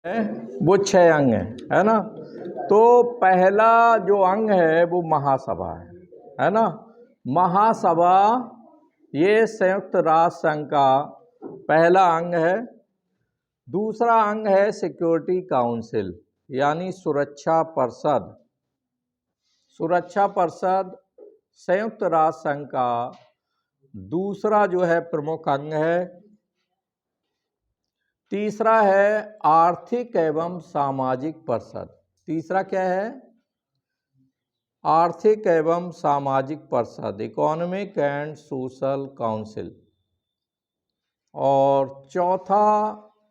है वो 6 अंग है ना। तो पहला जो अंग है वो महासभा है ना। महासभा ये संयुक्त राष्ट्र संघ का पहला अंग है। दूसरा अंग है सिक्योरिटी काउंसिल यानी सुरक्षा परिषद। सुरक्षा परिषद संयुक्त राष्ट्र संघ का दूसरा जो है प्रमुख अंग है। तीसरा है आर्थिक एवं सामाजिक परिषद। तीसरा क्या है? आर्थिक एवं सामाजिक परिषद, इकोनॉमिक एंड सोशल काउंसिल। और चौथा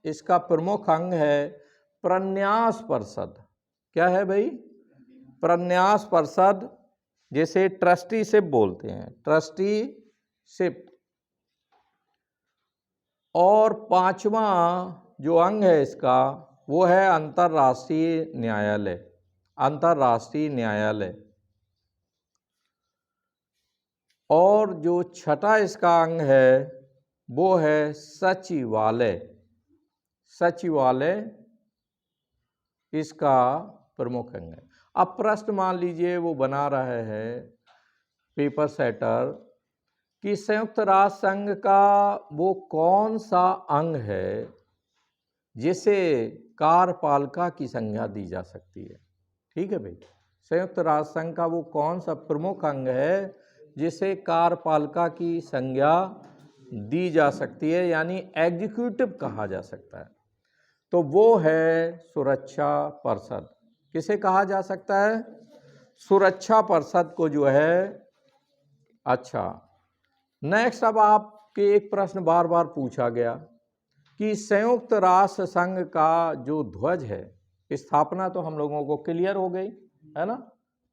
इसका प्रमुख अंग है प्रन्यास परिषद। क्या है भाई? प्रन्यास परिषद, जिसे ट्रस्टीशिप बोलते हैं, ट्रस्टीशिप। और पांचवा जो अंग है इसका वो है अंतर्राष्ट्रीय न्यायालय। अंतर्राष्ट्रीय न्यायालय। और जो छठा इसका अंग है वो है सचिवालय। सचिवालय इसका प्रमुख अंग है। अब प्रश्न मान लीजिए वो बना रहे हैं पेपर सेटर कि संयुक्त राष्ट्र संघ का वो कौन सा अंग है जिसे कार्यपालिका की संज्ञा दी जा सकती है। ठीक है भाई, संयुक्त राष्ट्र संघ का वो कौन सा प्रमुख अंग है जिसे कार्यपालिका की संज्ञा दी जा सकती है, यानी एग्जीक्यूटिव कहा जा सकता है। तो वो है सुरक्षा परिषद। किसे कहा जा सकता है? सुरक्षा परिषद को जो है। अच्छा, नेक्स्ट, अब आपके एक प्रश्न बार बार पूछा गया कि संयुक्त राष्ट्र संघ का जो ध्वज है, स्थापना तो हम लोगों को क्लियर हो गई है ना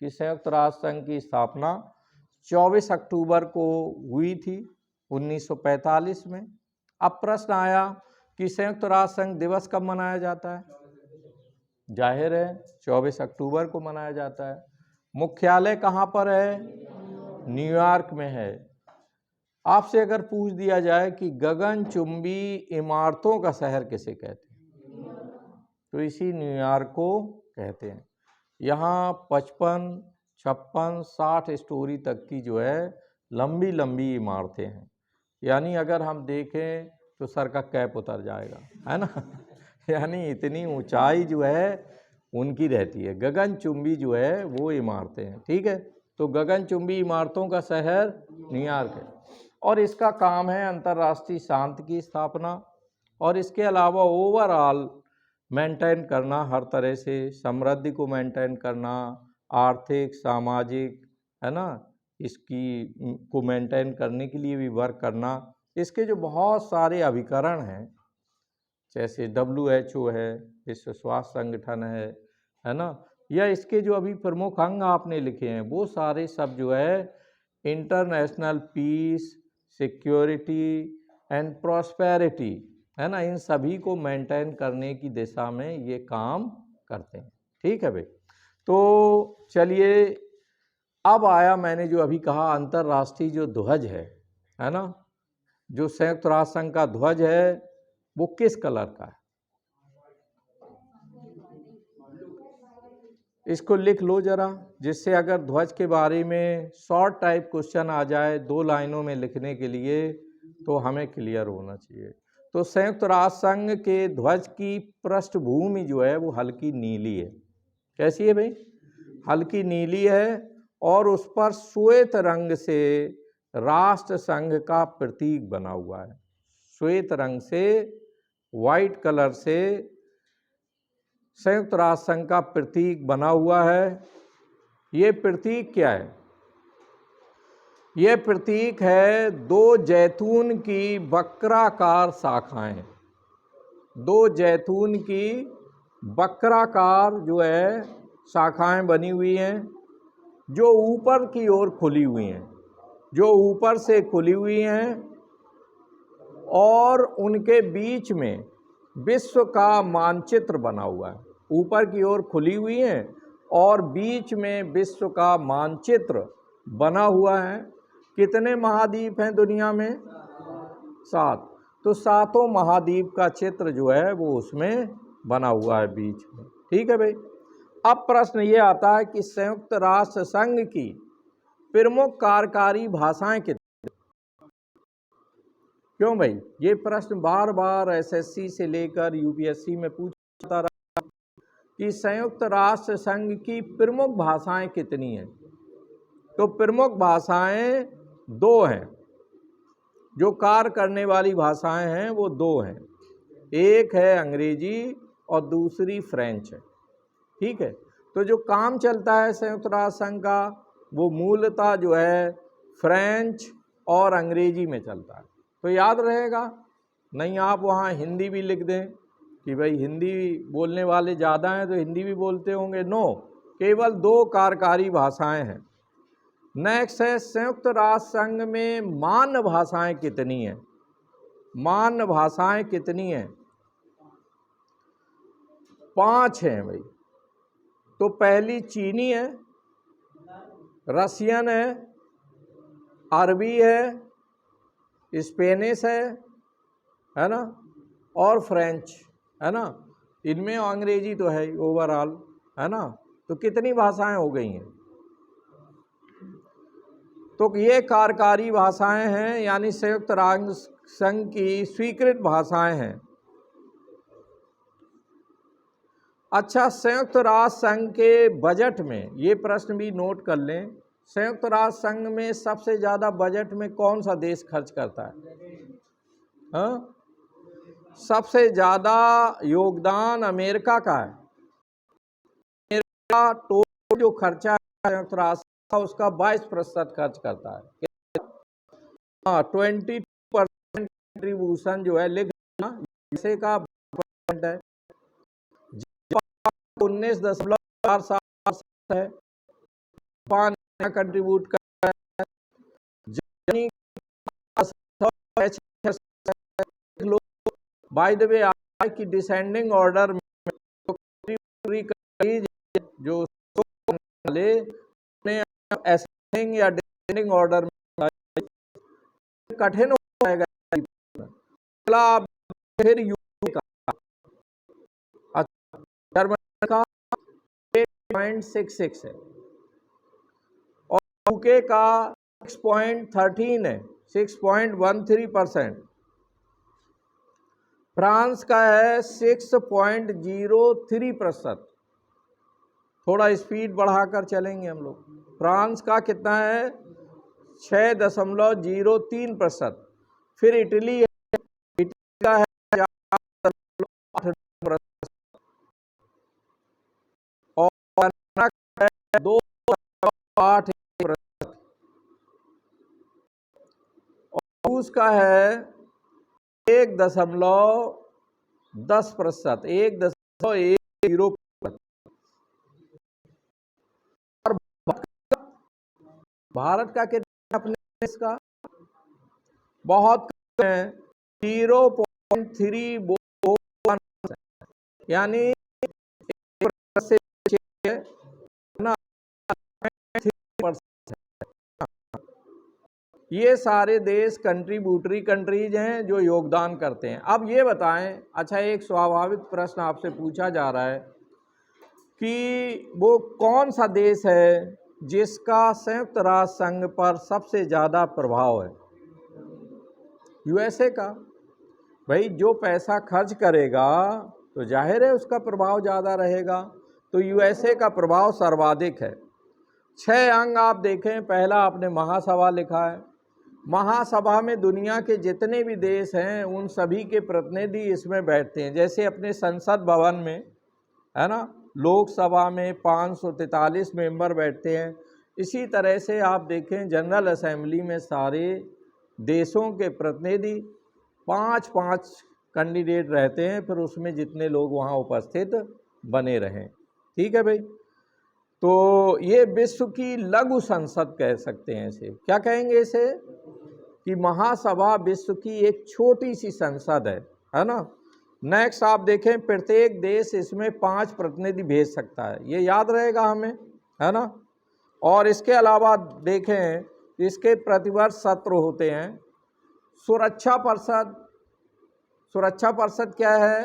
कि संयुक्त राष्ट्र संघ की स्थापना 24 अक्टूबर को हुई थी 1945 में। अब प्रश्न आया कि संयुक्त राष्ट्र संघ दिवस कब मनाया जाता है? जाहिर है 24 अक्टूबर को मनाया जाता है। मुख्यालय कहाँ पर है? न्यूयॉर्क में है। आपसे अगर पूछ दिया जाए कि गगनचुंबी इमारतों का शहर किसे कहते हैं, तो इसी न्यूयॉर्क को कहते हैं। यहाँ 55, 56, 60 स्टोरी तक की जो है लंबी लंबी इमारतें हैं, यानी अगर हम देखें तो सर का कैप उतर जाएगा, है ना। यानी इतनी ऊंचाई जो है उनकी रहती है। गगनचुंबी जो है वो इमारतें हैं। ठीक है, तो गगनचुंबी इमारतों का शहर न्यूयॉर्क है। और इसका काम है अंतर्राष्ट्रीय शांति की स्थापना, और इसके अलावा ओवरऑल मेंटेन करना, हर तरह से समृद्धि को मेंटेन करना, आर्थिक सामाजिक, है ना, इसकी को मेंटेन करने के लिए भी वर्क करना। इसके जो बहुत सारे अभिकरण हैं, जैसे WHO है, विश्व स्वास्थ्य संगठन है ना, या इसके जो अभी प्रमुख अंग आपने लिखे हैं वो सारे सब जो है international peace, security and prosperity, है ना, इन सभी को मेंटेन करने की दिशा में ये काम करते हैं। ठीक है भाई, तो चलिए, अब आया मैंने जो अभी कहा अंतर्राष्ट्रीय जो ध्वज है ना, जो संयुक्त राष्ट्र संघ का ध्वज है वो किस कलर का है? इसको लिख लो जरा, जिससे अगर ध्वज के बारे में शॉर्ट टाइप क्वेश्चन आ जाए 2 लाइनों में लिखने के लिए तो हमें क्लियर होना चाहिए। तो संयुक्त राष्ट्र संघ के ध्वज की पृष्ठभूमि जो है वो हल्की नीली है। कैसी है भाई? हल्की नीली है, और उस पर श्वेत रंग से राष्ट्र संघ का प्रतीक बना हुआ है। श्वेत रंग से, वाइट कलर से संयुक्त राष्ट्र संघ का प्रतीक बना हुआ है। ये प्रतीक क्या है? ये प्रतीक है 2 जैतून की वक्राकार शाखाएं। 2 जैतून की वक्राकार जो है शाखाएं बनी हुई हैं, जो ऊपर की ओर खुली हुई हैं, जो ऊपर से खुली हुई हैं, और उनके बीच में विश्व का मानचित्र बना हुआ है। ऊपर की ओर खुली हुई हैं और बीच में विश्व का मानचित्र बना हुआ है। कितने महाद्वीप हैं दुनिया में? 7। तो 7 महाद्वीप का चित्र जो है वो उसमें बना हुआ है बीच में। ठीक है भाई। अब प्रश्न ये आता है कि संयुक्त राष्ट्र संघ की प्रमुख कार्यकारी भाषाएं कितनी? क्यों भाई? ये प्रश्न बार बार एसएससी से लेकर यूपीएससी में पूछता रहा कि संयुक्त राष्ट्र संघ की प्रमुख भाषाएं कितनी हैं। तो प्रमुख भाषाएं दो हैं, जो कार्य करने वाली भाषाएं हैं वो दो हैं, एक है अंग्रेजी और दूसरी फ्रेंच है। ठीक है। तो जो काम चलता है संयुक्त राष्ट्र संघ का वो मूलतः जो है फ्रेंच और अंग्रेजी में चलता है। तो याद रहेगा, नहीं आप वहाँ हिंदी भी लिख दें कि भाई हिंदी बोलने वाले ज़्यादा हैं तो हिंदी भी बोलते होंगे, नो, केवल दो कार्यकारी भाषाएं हैं। नेक्स्ट है संयुक्त राष्ट्र संघ में मान्य भाषाएं कितनी हैं? मान्य भाषाएं कितनी हैं? 5 हैं भाई। तो पहली चीनी है, रसियन है, अरबी है, स्पेनिश है ना, और फ्रेंच है ना। इनमें अंग्रेजी तो है ओवरऑल, है ना। तो कितनी भाषाएं हो गई हैं? तो ये कार्यकारी भाषाएं हैं, यानी संयुक्त राष्ट्र संघ की स्वीकृत भाषाएं हैं। अच्छा, संयुक्त राष्ट्र संघ के बजट में ये प्रश्न भी नोट कर लें, संयुक्त राष्ट्र संघ में सबसे ज़्यादा बजट में कौन सा देश खर्च करता है? हाँ, सबसे ज़्यादा योगदान अमेरिका का है। अमेरिका टोटल जो खर्चा है संयुक्त राष्ट्र का उसका 22% खर्च करता है। हाँ, 22% कंट्रीब्यूशन जो है लिखना यूएसए का है, 19.47 है, जापान कंट्रीब्यूट कर रहा है, जर्मनी बाय द वे की डिसेंडिंग ऑर्डर में जो असेंडिंग या डिसेंडिंग ऑर्डर में कठिन हो जाएगा। आप फिर यूके का, जर्मनी का 8.66 है और यूके का 6.13 है, 6.13%। फ्रांस का है 6.03%। थोड़ा स्पीड बढ़ाकर चलेंगे हम लोग। फ्रांस का कितना है? 6.03%। फिर इटली है, इटली का है 4.8%। और 2.8%। और रूस का है 1.10%, 1.10%। और भारत का कितना अपने देश का? बहुत कम है, 0.341%, यानी ना 3%। ये सारे देश कंट्रीब्यूटरी कंट्रीज हैं जो योगदान करते हैं। अब ये बताएं, अच्छा एक स्वाभाविक प्रश्न आपसे पूछा जा रहा है कि वो कौन सा देश है जिसका संयुक्त राष्ट्र संघ पर सबसे ज़्यादा प्रभाव है? यूएसए का। भाई जो पैसा खर्च करेगा तो जाहिर है उसका प्रभाव ज़्यादा रहेगा, तो यूएसए का प्रभाव सर्वाधिक है। 6 अंग आप देखें, पहला आपने महासभा लिखा है। महासभा में दुनिया के जितने भी देश हैं उन सभी के प्रतिनिधि इसमें बैठते हैं। जैसे अपने संसद भवन में है ना, लोकसभा में 543 मेंबर बैठते हैं, इसी तरह से आप देखें जनरल असेंबली में सारे देशों के प्रतिनिधि 5-5 कैंडिडेट रहते हैं, फिर उसमें जितने लोग वहाँ उपस्थित बने रहें। ठीक है भाई। तो ये विश्व की लघु संसद कह सकते हैं इसे। क्या कहेंगे इसे? कि महासभा विश्व की एक छोटी सी संसद है ना। नेक्स्ट आप देखें, प्रत्येक देश इसमें 5 प्रतिनिधि भेज सकता है, ये याद रहेगा हमें, है ना। और इसके अलावा देखें, इसके प्रतिवर्ष सत्र होते हैं। सुरक्षा परिषद, सुरक्षा परिषद क्या है?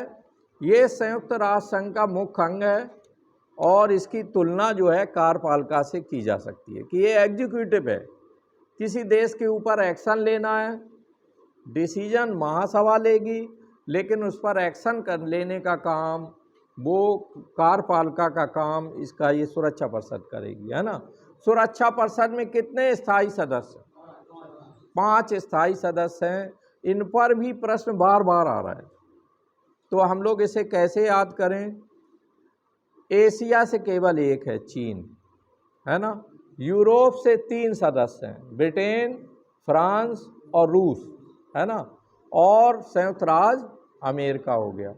ये संयुक्त राष्ट्र संघ का मुख्य अंग है और इसकी तुलना जो है कार्यपालिका से की जा सकती है कि ये एग्जीक्यूटिव है। किसी देश के ऊपर एक्शन लेना है, डिसीजन महासभा लेगी, लेकिन उस पर एक्शन कर लेने का काम वो कार्यपालिका का काम इसका ये सुरक्षा परिषद करेगी, है ना। सुरक्षा परिषद में कितने स्थायी सदस्य? 5 स्थायी सदस्य हैं। इन पर भी प्रश्न बार बार आ रहा है, तो हम लोग इसे कैसे याद करें? एशिया से केवल एक है, चीन, है ना। यूरोप से 3 सदस्य हैं, ब्रिटेन, फ्रांस और रूस, है ना। और संयुक्त राज्य अमेरिका हो गया।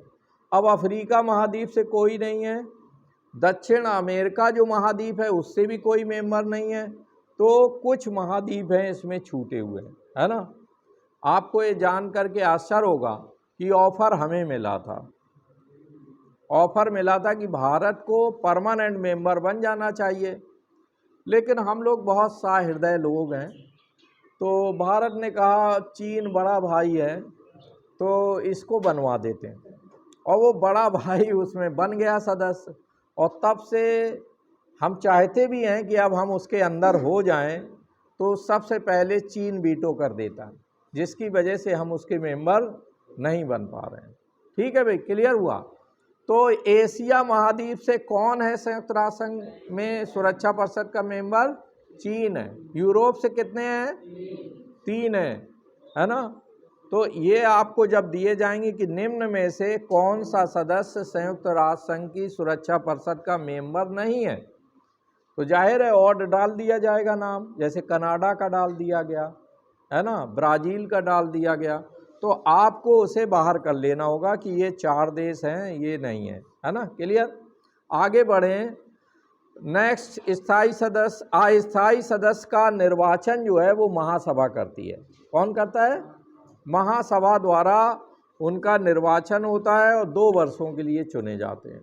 अब अफ्रीका महाद्वीप से कोई नहीं है, दक्षिण अमेरिका जो महाद्वीप है उससे भी कोई मेंबर नहीं है, तो कुछ महाद्वीप हैं इसमें छूटे हुए हैं, है ना। आपको ये जान करके आश्चर्य होगा कि ऑफर हमें मिला था, ऑफर मिला था कि भारत को परमानेंट मेंबर बन जाना चाहिए, लेकिन हम लोग बहुत सहृदय लोग हैं, तो भारत ने कहा चीन बड़ा भाई है तो इसको बनवा देते हैं, और वो बड़ा भाई उसमें बन गया सदस्य। और तब से हम चाहते भी हैं कि अब हम उसके अंदर हो जाएं, तो सबसे पहले चीन वीटो कर देता है, जिसकी वजह से हम उसके मेंबर नहीं बन पा रहे हैं। ठीक है भाई, क्लियर हुआ। तो एशिया महाद्वीप से कौन है संयुक्त राष्ट्र संघ में सुरक्षा परिषद का मेंबर? चीन है। यूरोप से कितने हैं? 3 है ना। तो ये आपको जब दिए जाएंगे कि निम्न में से कौन सा सदस्य संयुक्त राष्ट्र संघ की सुरक्षा परिषद का मेंबर नहीं है, तो जाहिर है और डाल दिया जाएगा नाम, जैसे कनाडा का डाल दिया गया, है ना, ब्राज़ील का डाल दिया गया। तो आपको उसे बाहर कर लेना होगा कि ये 4 देश हैं, ये नहीं है ना। क्लियर। आगे बढ़ें। नेक्स्ट, स्थायी सदस्य। अस्थायी सदस्य का निर्वाचन जो है वो महासभा करती है। कौन करता है? महासभा द्वारा उनका निर्वाचन होता है और 2 वर्षों के लिए चुने जाते हैं।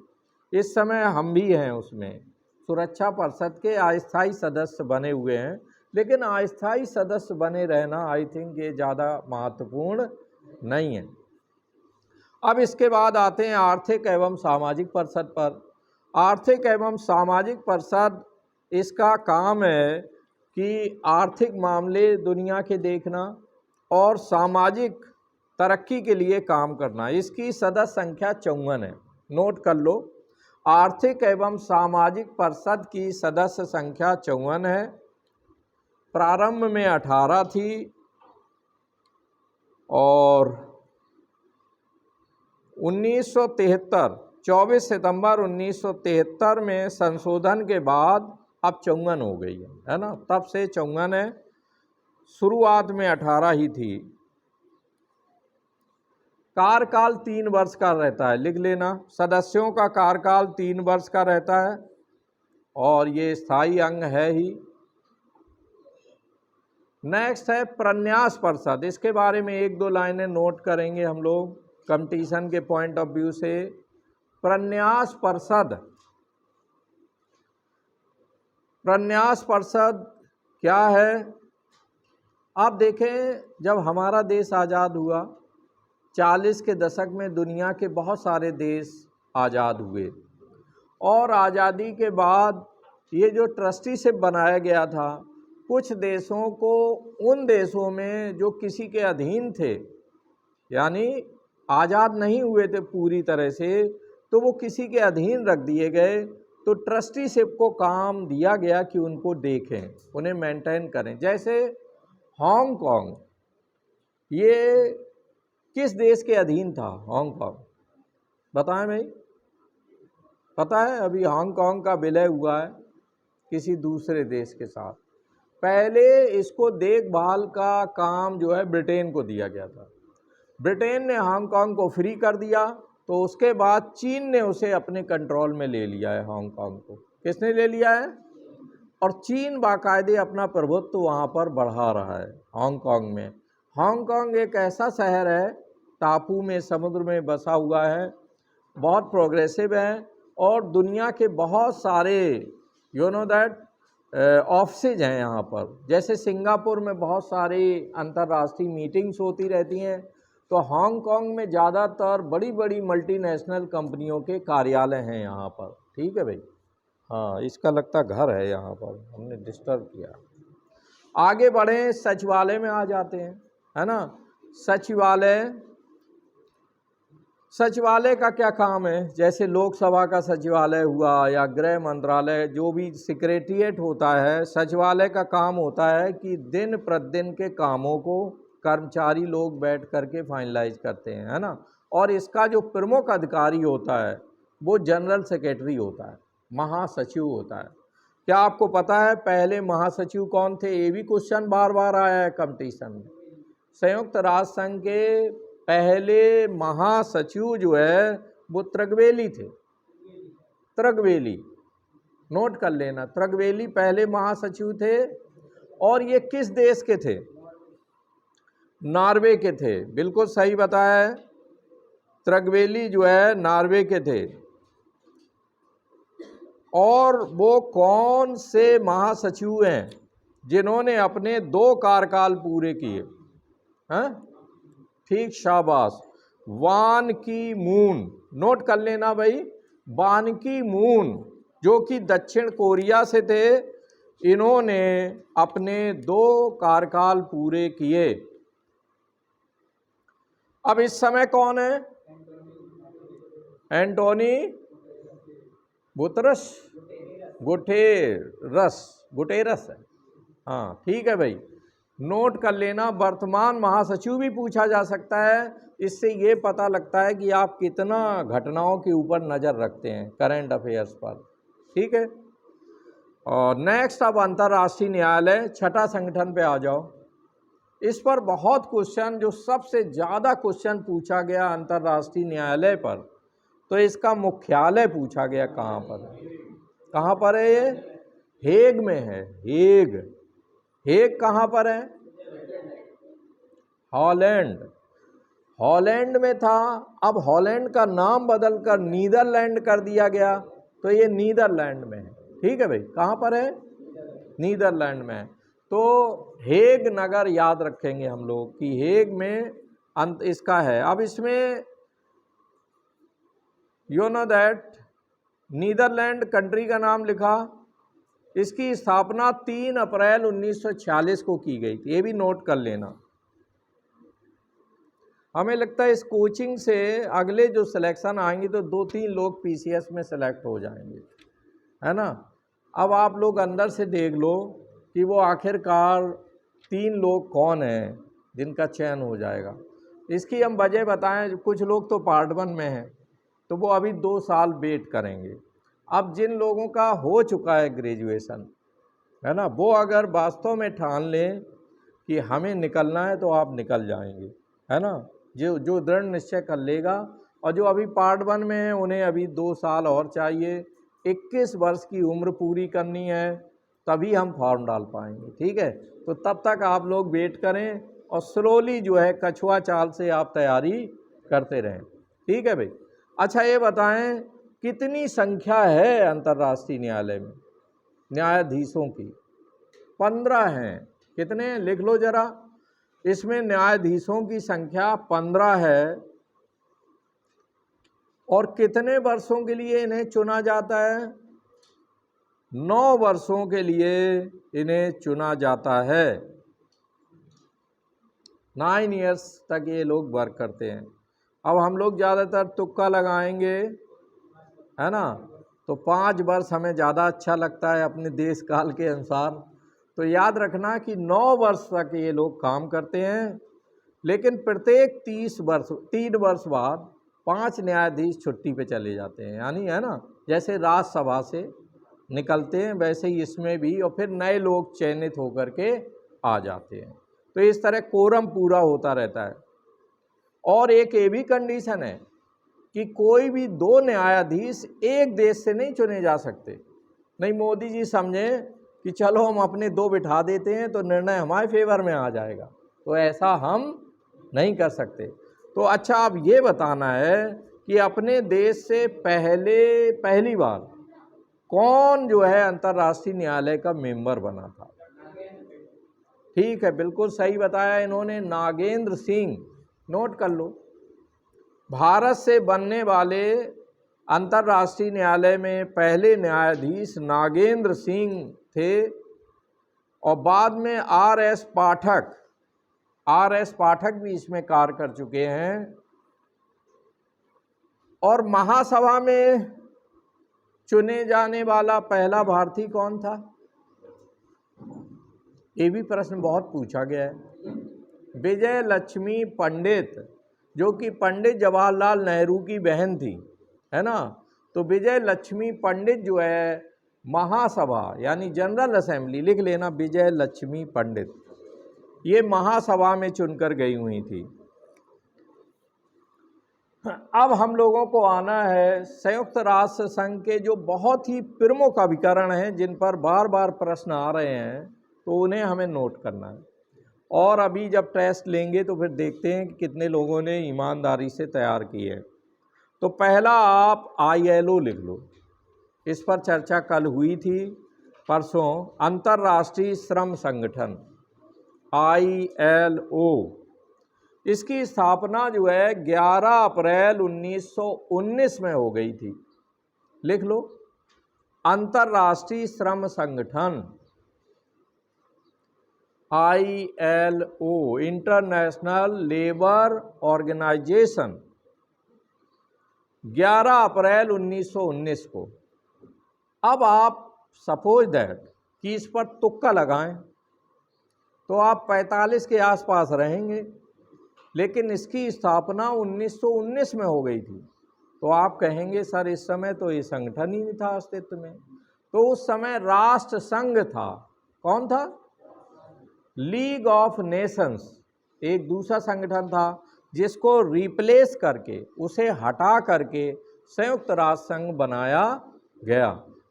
इस समय हम भी हैं उसमें, सुरक्षा परिषद के अस्थायी सदस्य बने हुए हैं, लेकिन अस्थायी सदस्य बने रहना आई थिंक ये ज़्यादा महत्वपूर्ण नहीं है। अब इसके बाद आते हैं आर्थिक एवं सामाजिक परिषद पर। आर्थिक एवं सामाजिक परिषद, इसका काम है कि आर्थिक मामले दुनिया के देखना और सामाजिक तरक्की के लिए काम करना। इसकी सदस्य संख्या 54 है, नोट कर लो। आर्थिक एवं सामाजिक परिषद की सदस्य संख्या 54 है। प्रारंभ में 18 थी और 1973 24 सितंबर 1973 में संशोधन के बाद अब 54 हो गई है ना। तब से 54 है, शुरुआत में 18 ही थी। कार्यकाल 3 वर्ष का रहता है, लिख लेना। सदस्यों का कार्यकाल 3 वर्ष का रहता है और ये स्थायी अंग है ही। नेक्स्ट है प्रन्यास परिषद। इसके बारे में 1-2 लाइनें नोट करेंगे हम लोग कंपटीशन के पॉइंट ऑफ व्यू से। प्रन्यास परिषद, प्रन्यास परिषद क्या है? आप देखें, जब हमारा देश आज़ाद हुआ, 40 के दशक में दुनिया के बहुत सारे देश आज़ाद हुए, और आज़ादी के बाद ये जो ट्रस्टीशिप बनाया गया था, कुछ देशों को उन देशों में जो किसी के अधीन थे, यानी आज़ाद नहीं हुए थे पूरी तरह से, तो वो किसी के अधीन रख दिए गए। तो ट्रस्टीशिप को काम दिया गया कि उनको देखें, उन्हें मेंटेन करें। जैसे हांगकांग, ये किस देश के अधीन था? हांगकांग, बताएं भाई, पता है? अभी हांगकांग का विलय हुआ है किसी दूसरे देश के साथ। पहले इसको देखभाल का काम जो है ब्रिटेन को दिया गया था। ब्रिटेन ने हांगकांग को फ्री कर दिया, तो उसके बाद चीन ने उसे अपने कंट्रोल में ले लिया है। हांगकांग को किसने ले लिया है? और चीन बाकायदे अपना प्रभुत्व वहाँ पर बढ़ा रहा है हांगकांग में। हांगकांग एक ऐसा शहर है, टापू में, समुद्र में बसा हुआ है, बहुत प्रोग्रेसिव है, और दुनिया के बहुत सारे ऑफिसेज हैं यहाँ पर। जैसे सिंगापुर में बहुत सारी अंतर्राष्ट्रीय मीटिंग्स होती रहती हैं, तो हांगकांग में ज़्यादातर बड़ी बड़ी मल्टीनेशनल कंपनियों के कार्यालय हैं यहाँ पर। ठीक है भाई। हाँ, इसका लगता घर है यहाँ पर, हमने डिस्टर्ब किया। आगे बढ़ें, सचिवालय में आ जाते हैं, है ना। सचिवालय का क्या काम है? जैसे लोकसभा का सचिवालय हुआ या गृह मंत्रालय, जो भी सेक्रेटरिएट होता है, सचिवालय का काम होता है कि दिन प्रतिदिन के कामों को कर्मचारी लोग बैठ करके फाइनलाइज करते हैं, है ना। और इसका जो प्रमुख अधिकारी होता है वो जनरल सेक्रेटरी होता है, महासचिव होता है। क्या आपको पता है पहले महासचिव कौन थे? ये भी क्वेश्चन बार बार आया है कंपटीशन में। संयुक्त राष्ट्र संघ के पहले महासचिव जो है वो त्रिगवेली थे। त्रिगवेली नोट कर लेना, त्रिगवेली पहले महासचिव थे। और ये किस देश के थे? नॉर्वे के थे। बिल्कुल सही बताया है, त्रिगवेली जो है नॉर्वे के थे। और वो कौन से महासचिव हैं जिन्होंने अपने 2 कार्यकाल पूरे किए हैं? ठीक, शाबाश, बान की मून। नोट कर लेना भाई, बान की मून जो कि दक्षिण कोरिया से थे, इन्होंने अपने 2 कार्यकाल पूरे किए। अब इस समय कौन है? एंटोनी गुटेरस है। हाँ ठीक है भाई, नोट कर लेना। वर्तमान महासचिव भी पूछा जा सकता है। इससे ये पता लगता है कि आप कितना घटनाओं के ऊपर नज़र रखते हैं, करंट अफेयर्स पर। ठीक है। और नेक्स्ट, अब अंतर्राष्ट्रीय न्यायालय, छठा संगठन पे आ जाओ। इस पर बहुत क्वेश्चन, जो सबसे ज़्यादा क्वेश्चन पूछा गया अंतर्राष्ट्रीय न्यायालय पर, तो इसका मुख्यालय पूछा गया कहाँ पर है? कहाँ पर है ये? हेग में है। हेग कहाँ पर है? हॉलैंड में था। अब हॉलैंड का नाम बदलकर नीदरलैंड कर दिया गया, तो ये नीदरलैंड में है। ठीक है भाई, कहाँ पर है? नीदरलैंड में है। तो हेग नगर याद रखेंगे हम लोग कि हेग में अंत इसका है। अब इसमें you know that Netherland country का नाम लिखा। इसकी स्थापना 3 अप्रैल 1946 को की गई थी, ये भी नोट कर लेना। हमें लगता है इस कोचिंग से अगले जो सिलेक्शन आएंगे तो 2-3 लोग पीसीएस में सेलेक्ट हो जाएंगे, है ना। अब आप लोग अंदर से देख लो कि वो आखिरकार 3 लोग कौन हैं जिनका चयन हो जाएगा। इसकी हम वजह बताएं। कुछ लोग तो पार्ट 1 में हैं, तो वो अभी 2 साल वेट करेंगे। अब जिन लोगों का हो चुका है ग्रेजुएशन, है ना, वो अगर वास्तव में ठान लें कि हमें निकलना है तो आप निकल जाएंगे, है ना। जो दृढ़ निश्चय कर लेगा। और जो अभी पार्ट 1 में है उन्हें अभी 2 साल और चाहिए, 21 वर्ष की उम्र पूरी करनी है, तभी हम फॉर्म डाल पाएंगे। ठीक है, तो तब तक आप लोग वेट करें और स्लोली जो है कछुआ चाल से आप तैयारी करते रहें। ठीक है भाई। अच्छा, ये बताएं कितनी संख्या है अंतर्राष्ट्रीय न्यायालय में न्यायाधीशों की? 15 हैं। कितने? लिख लो जरा। इसमें न्यायाधीशों की संख्या 15 है। और कितने वर्षों के लिए इन्हें चुना जाता है? 9 वर्षों के लिए इन्हें चुना जाता है। 9 ईयर्स तक ये लोग वर्क करते हैं। अब हम लोग ज़्यादातर तुक्का लगाएंगे, है ना, तो 5 वर्ष हमें ज़्यादा अच्छा लगता है अपने देश काल के अनुसार। तो याद रखना कि 9 वर्ष तक ये लोग काम करते हैं, लेकिन प्रत्येक 3 वर्ष बाद 5 न्यायाधीश छुट्टी पे चले जाते हैं। यानी, है ना, जैसे राज्यसभा से निकलते हैं वैसे ही इसमें भी, और फिर नए लोग चयनित होकर के आ जाते हैं। तो इस तरह कोरम पूरा होता रहता है। और एक ये भी कंडीशन है कि कोई भी 2 न्यायाधीश एक देश से नहीं चुने जा सकते। नहीं मोदी जी समझे कि चलो हम अपने 2 बिठा देते हैं तो निर्णय हमारे फेवर में आ जाएगा, तो ऐसा हम नहीं कर सकते। तो अच्छा, अब ये बताना है कि अपने देश से पहली बार कौन जो है अंतर्राष्ट्रीय न्यायालय का मेंबर बना था? ठीक है, बिल्कुल सही बताया इन्होंने, नागेंद्र सिंह। नोट कर लो। भारत से बनने वाले अंतर्राष्ट्रीय न्यायालय में पहले न्यायाधीश नागेंद्र सिंह थे और बाद में आर.एस. पाठक भी इसमें कार्य कर चुके हैं। और महासभा में चुने जाने वाला पहला भारतीय कौन था? ये भी प्रश्न बहुत पूछा गया है। विजय लक्ष्मी पंडित, जो कि पंडित जवाहरलाल नेहरू की बहन थी, है ना। तो विजय लक्ष्मी पंडित जो है महासभा यानी जनरल असेंबली, लिख लेना विजय लक्ष्मी पंडित, ये महासभा में चुनकर गई हुई थी। अब हम लोगों को आना है संयुक्त राष्ट्र संघ के जो बहुत ही प्रमुख अभिकरण हैं, जिन पर बार बार प्रश्न आ रहे हैं, तो उन्हें हमें नोट करना है। और अभी जब टेस्ट लेंगे तो फिर देखते हैं कि कितने लोगों ने ईमानदारी से तैयार की है। तो पहला आप ILO लिख लो, इस पर चर्चा कल हुई थी परसों। अंतर्राष्ट्रीय श्रम संगठन ILO, इसकी स्थापना जो है 11 अप्रैल 1919 में हो गई थी। लिख लो, अंतर्राष्ट्रीय श्रम संगठन ILO, इंटरनेशनल लेबर ऑर्गेनाइजेशन, 11 अप्रैल 1919 को। अब आप सपोज दैट कि इस पर तुक्का लगाएं तो आप 45 के आसपास रहेंगे, लेकिन इसकी स्थापना 1919 में हो गई थी। तो आप कहेंगे सर इस समय तो ये संगठन ही नहीं था अस्तित्व में। तो उस समय राष्ट्र संघ था। कौन था? लीग ऑफ नेशंस, एक दूसरा संगठन था जिसको रिप्लेस करके, उसे हटा करके संयुक्त राष्ट्र संघ बनाया गया।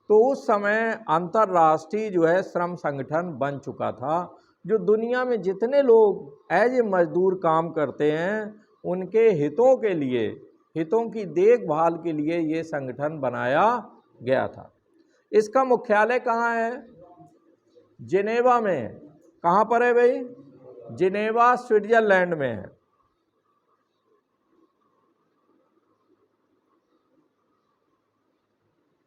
तो उस समय अंतर्राष्ट्रीय जो है श्रम संगठन बन चुका था, जो दुनिया में जितने लोग एज ए मजदूर काम करते हैं उनके हितों के लिए, हितों की देखभाल के लिए ये संगठन बनाया गया था। इसका मुख्यालय कहाँ है? जिनेवा में है। कहाँ पर है भाई? जिनेवा, स्विट्जरलैंड में है।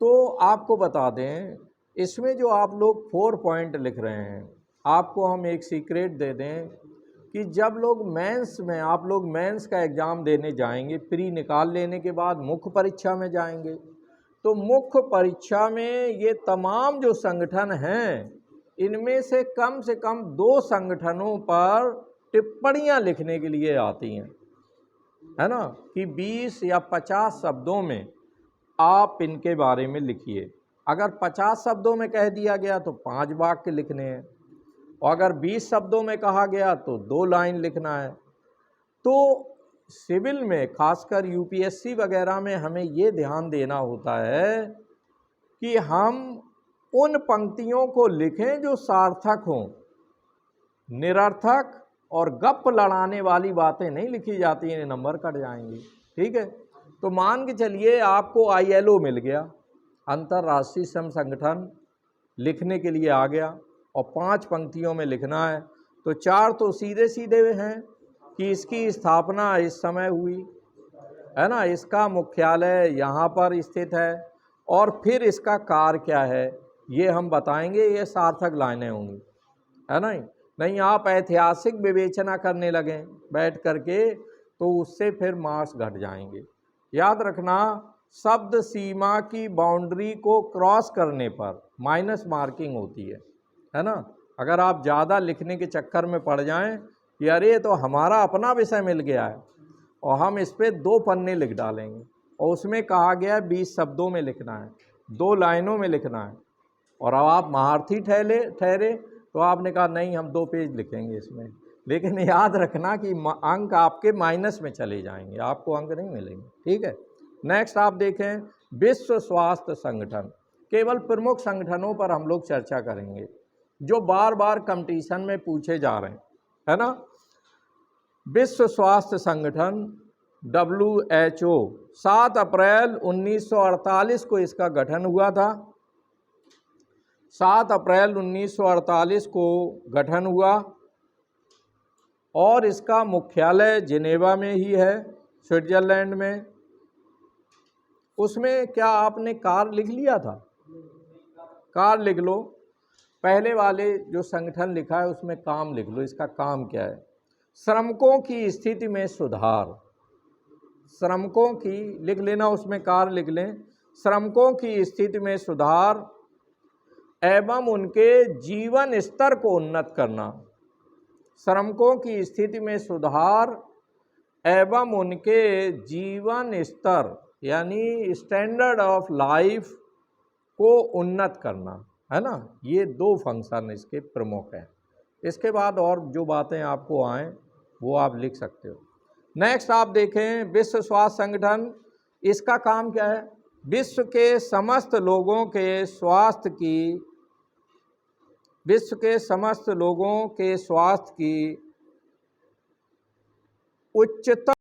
तो आपको बता दें, इसमें जो आप लोग 4 पॉइंट लिख रहे हैं, आपको हम एक सीक्रेट दे दें कि जब लोग मेंस में, आप लोग मेंस का एग्ज़ाम देने जाएंगे, प्री निकाल लेने के बाद मुख्य परीक्षा में जाएंगे, तो मुख्य परीक्षा में ये तमाम जो संगठन हैं, इनमें से कम 2 संगठनों पर टिप्पणियां लिखने के लिए आती हैं, है ना, कि 20 या 50 शब्दों में आप इनके बारे में लिखिए। अगर 50 शब्दों में कह दिया गया तो 5 वाक्य लिखने हैं, और अगर 20 शब्दों में कहा गया तो 2 लाइन लिखना है। तो सिविल में, खासकर UPSC वगैरह में, हमें ये ध्यान देना होता है कि हम उन पंक्तियों को लिखें जो सार्थक हों। निरर्थक और गप लड़ाने वाली बातें नहीं लिखी जाती हैं, नंबर कट जाएंगे। ठीक है, तो मान के चलिए आपको ILO मिल गया, अंतर्राष्ट्रीय श्रम संगठन लिखने के लिए आ गया, और 5 पंक्तियों में लिखना है। तो 4 तो सीधे सीधे हैं कि इसकी स्थापना इस समय हुई, है ना, इसका मुख्यालय यहाँ पर स्थित है, और फिर इसका कार्य क्या है ये हम बताएंगे। ये सार्थक लाइनें होंगी, है ना। नहीं आप ऐतिहासिक विवेचना करने लगें बैठ करके तो उससे फिर मार्क्स घट जाएंगे। याद रखना, शब्द सीमा की बाउंड्री को क्रॉस करने पर माइनस मार्किंग होती है ना। अगर आप ज़्यादा लिखने के चक्कर में पड़ जाएं कि अरे तो हमारा अपना विषय मिल गया है और हम इस पर 2 पन्ने लिख डालेंगे, और उसमें कहा गया 20 शब्दों में लिखना है, 2 लाइनों में लिखना है, और अब आप महारथी ठहरे तो आपने कहा नहीं हम 2 पेज लिखेंगे इसमें। लेकिन याद रखना कि अंक आपके माइनस में चले जाएंगे, आपको अंक नहीं मिलेंगे। ठीक है, नेक्स्ट आप देखें, विश्व स्वास्थ्य संगठन। केवल प्रमुख संगठनों पर हम लोग चर्चा करेंगे जो बार बार कंपटीशन में पूछे जा रहे हैं, है ना। विश्व स्वास्थ्य संगठन WHO, 7 अप्रैल 1948 को इसका गठन हुआ था। 7 अप्रैल 1948 को गठन हुआ, और इसका मुख्यालय जिनेवा में ही है, स्विट्जरलैंड में। उसमें क्या आपने कार लिख लिया था? कार लिख लो। पहले वाले जो संगठन लिखा है उसमें काम लिख लो। इसका काम क्या है? श्रमिकों की स्थिति में सुधार। श्रमिकों की लिख लेना, उसमें कार लिख लें। श्रमिकों की स्थिति में सुधार एवं उनके जीवन स्तर को उन्नत करना। श्रमिकों की स्थिति में सुधार एवं उनके जीवन स्तर यानी स्टैंडर्ड ऑफ लाइफ को उन्नत करना, है ना। ये 2 फंक्शन इसके प्रमुख हैं। इसके बाद और जो बातें आपको आएँ वो आप लिख सकते हो। नेक्स्ट आप देखें, विश्व स्वास्थ्य संगठन, इसका काम क्या है? विश्व के समस्त लोगों के स्वास्थ्य की उच्चतम